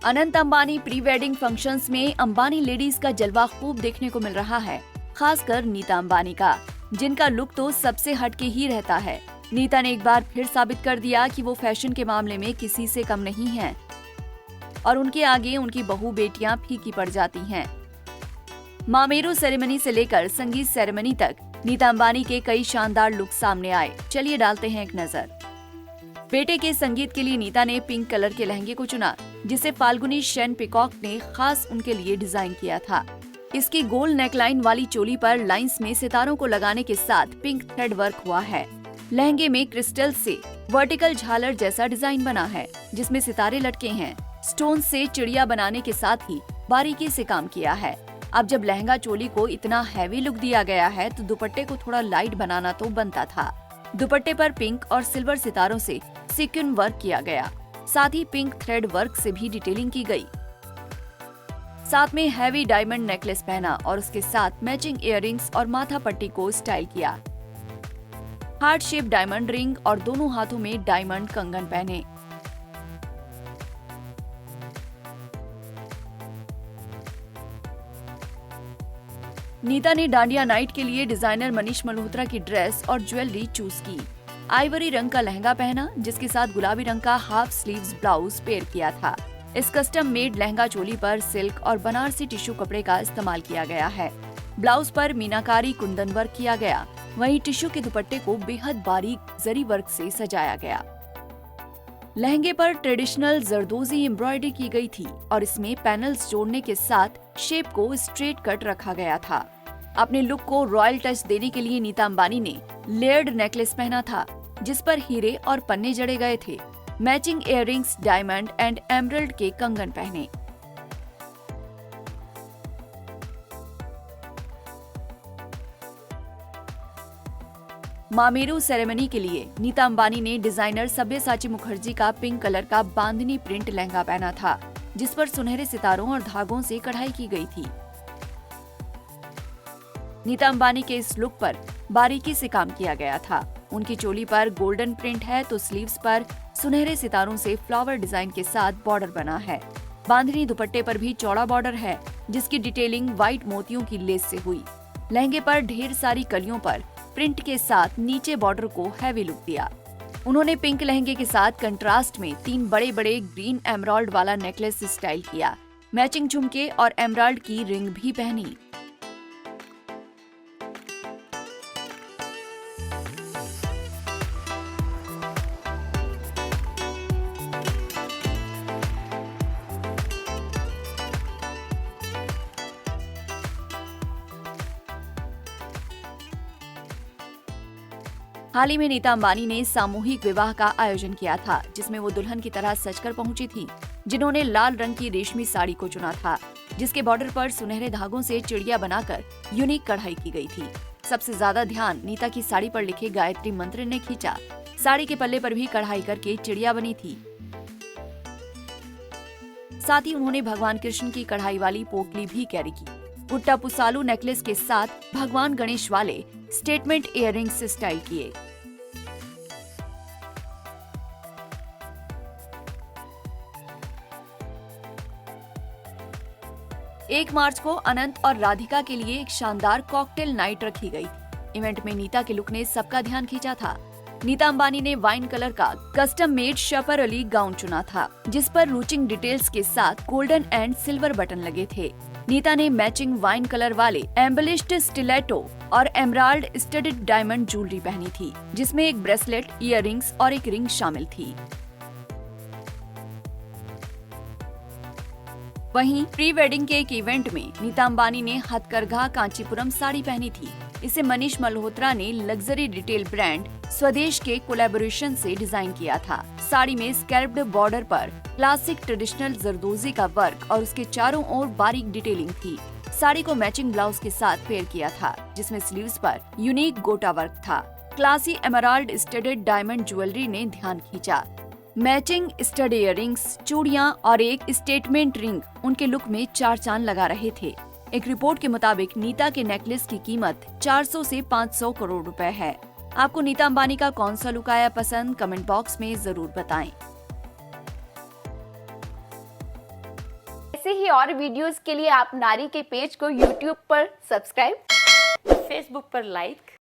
Anant Ambani pre wedding functions में Ambani ladies का जलवा खूब देखने को मिल रहा है, खासकर नीता अंबानी का, जिनका लुक तो सबसे हटके ही रहता है। नीता ने एक बार फिर साबित कर दिया कि वो फैशन के मामले में किसी से कम नहीं हैं और उनके आगे उनकी बहू बेटियां फीकी पड़ जाती हैं। मामेरू सेरेमनी से लेकर संगीत सेरेमनी तक नीता अंबानी के कई शानदार लुक सामने आए। चलिए डालते हैं एक नजर। बेटे के संगीत के लिए नीता ने पिंक कलर के लहंगे को चुना, जिसे फाल्गुनी शेन पिकॉक ने खास उनके लिए डिजाइन किया था। इसकी गोल नेकलाइन वाली चोली पर लाइंस में सितारों को लगाने के साथ पिंक थ्रेड वर्क हुआ है। लहंगे में क्रिस्टल से वर्टिकल झालर जैसा डिजाइन बना है, जिसमें सितारे लटके हैं। स्टोन से चिड़िया बनाने के साथ ही बारीकी से काम किया है। अब जब लहंगा चोली को इतना हैवी लुक दिया गया है, तो दुपट्टे को थोड़ा लाइट बनाना तो बनता था। दुपट्टे पर पिंक और सिल्वर सितारों से सीक्वेंस वर्क किया गया, साथ ही पिंक थ्रेड वर्क से भी डिटेलिंग की गई। साथ में हैवी डायमंड नेकलेस पहना और उसके साथ मैचिंग इयररिंग्स और माथा पट्टी को स्टाइल किया। हार्ट शेप डायमंड रिंग और दोनों हाथों में डायमंड कंगन पहने। नीता ने डांडिया नाइट के लिए डिजाइनर मनीष मल्होत्रा की ड्रेस और ज्वेलरी चूज की। आइवरी रंग का लहंगा पहना, जिसके साथ गुलाबी रंग का हाफ स्लीव्स ब्लाउज पेयर किया था। इस कस्टम मेड लहंगा चोली पर सिल्क और बनारसी टिश्यू कपड़े का इस्तेमाल किया गया है। ब्लाउज पर मीनाकारी कुंदन वर्क किया गया, वहीं टिश्यू के दुपट्टे को बेहद बारीक जरी वर्क से सजाया गया। लहंगे पर ट्रेडिशनल जरदोजी एम्ब्रॉयडरी की गई थी और इसमें पैनल्स जोड़ने के साथ शेप को स्ट्रेट कट रखा गया था। अपने लुक को रॉयल टच देने के लिए नीता अंबानी ने लेयर्ड नेकलेस पहना था, जिस पर हीरे और पन्ने जड़े गए थे। Matching earrings, diamond and emerald के कंगन पहने। मामेरू सेरेमनी के लिए नीता अंबानी ने डिजाइनर सब्यसाची मुखर्जी का पिंक कलर का बांधनी प्रिंट लहंगा पहना था, जिस पर सुनहरे सितारों और धागों से कढ़ाई की गई थी। नीता अंबानी के इस लुक पर बारीकी से काम किया गया था। उनकी चोली पर गोल्डन प्रिंट है, तो स्लीव्स पर सुनहरे सितारों से फ्लावर डिजाइन के साथ बॉर्डर बना है। बांधनी दुपट्टे पर भी चौड़ा बॉर्डर है, जिसकी डिटेलिंग व्हाइट मोतियों की लेस से हुई। लहंगे पर ढेर सारी कलियों पर प्रिंट के साथ नीचे बॉर्डर को हैवी लुक दिया। उन्होंने पिंक लहंगे के साथ कंट्रास्ट में 3 बड़े बड़े ग्रीन एमराल्ड वाला नेकलेस स्टाइल किया। मैचिंग झुमके और एमराल्ड की रिंग भी पहनी। हाल ही में नीता अंबानी ने सामूहिक विवाह का आयोजन किया था, जिसमें वो दुल्हन की तरह सजकर पहुंची थी, जिन्होंने लाल रंग की रेशमी साड़ी को चुना था, जिसके बॉर्डर पर सुनहरे धागों से चिड़िया बनाकर यूनिक कढ़ाई की गई थी। सबसे ज्यादा ध्यान नीता की साड़ी पर लिखे गायत्री मंत्र ने खींचा। साड़ी के पल्ले पर भी कढ़ाई करके चिड़िया बनी थी। साथ ही उन्होंने भगवान कृष्ण की कढ़ाई वाली पोटली भी कैरी की। पुट्टा पुसालू नेकलेस के साथ भगवान गणेश वाले स्टेटमेंट इयररिंग्स स्टाइल किए। एक मार्च को अनंत और राधिका के लिए एक शानदार कॉकटेल नाइट रखी गई। इवेंट में नीता के लुक ने सबका ध्यान खींचा था। नीता अंबानी ने वाइन कलर का custom made Shafar Ali gown चुना था, जिस पर रूचिंग डिटेल्स के साथ गोल्डन एंड सिल्वर बटन लगे थे। नीता ने मैचिंग वाइन कलर वाले एम्बलिश्ड स्टिलेटो और एमराल्ड स्टडेड डायमंड ज्वेलरी पहनी थी, जिसमें एक ब्रेसलेट, इयररिंग्स और एक रिंग शामिल थी। वहीं प्री वेडिंग के एक इवेंट में नीता अंबानी ने हथकरघा कांचीपुरम साड़ी पहनी थी। इसे मनीष मल्होत्रा ने लग्जरी रिटेल ब्रांड स्वदेश के कोलैबोरेशन से डिजाइन किया था। साड़ी में स्कैल्प्ड बॉर्डर पर क्लासिक ट्रेडिशनल जरदोजी का वर्क और उसके चारों ओर बारीक डिटेलिंग थी। साड़ी को मैचिंग ब्लाउज के साथ पेयर किया था, जिसमें स्लीव्स पर यूनिक गोटा वर्क था। Classy emerald studded diamond jewellery ने ध्यान खींचा। मैचिंग स्टड इयररिंग्स, चूड़ियां और एक स्टेटमेंट रिंग उनके लुक में चार चांद लगा रहे थे। एक रिपोर्ट के मुताबिक नीता के नेकलेस की कीमत 400 से 500 करोड़ रुपए है। आपको नीता अंबानी का कौन सा लुक आया पसंद, कमेंट बॉक्स में जरूर बताएं। ऐसे ही और वीडियोस के लिए आप नारी के पेज को यूट्यूब पर सब्सक्राइब, फेसबुक पर लाइक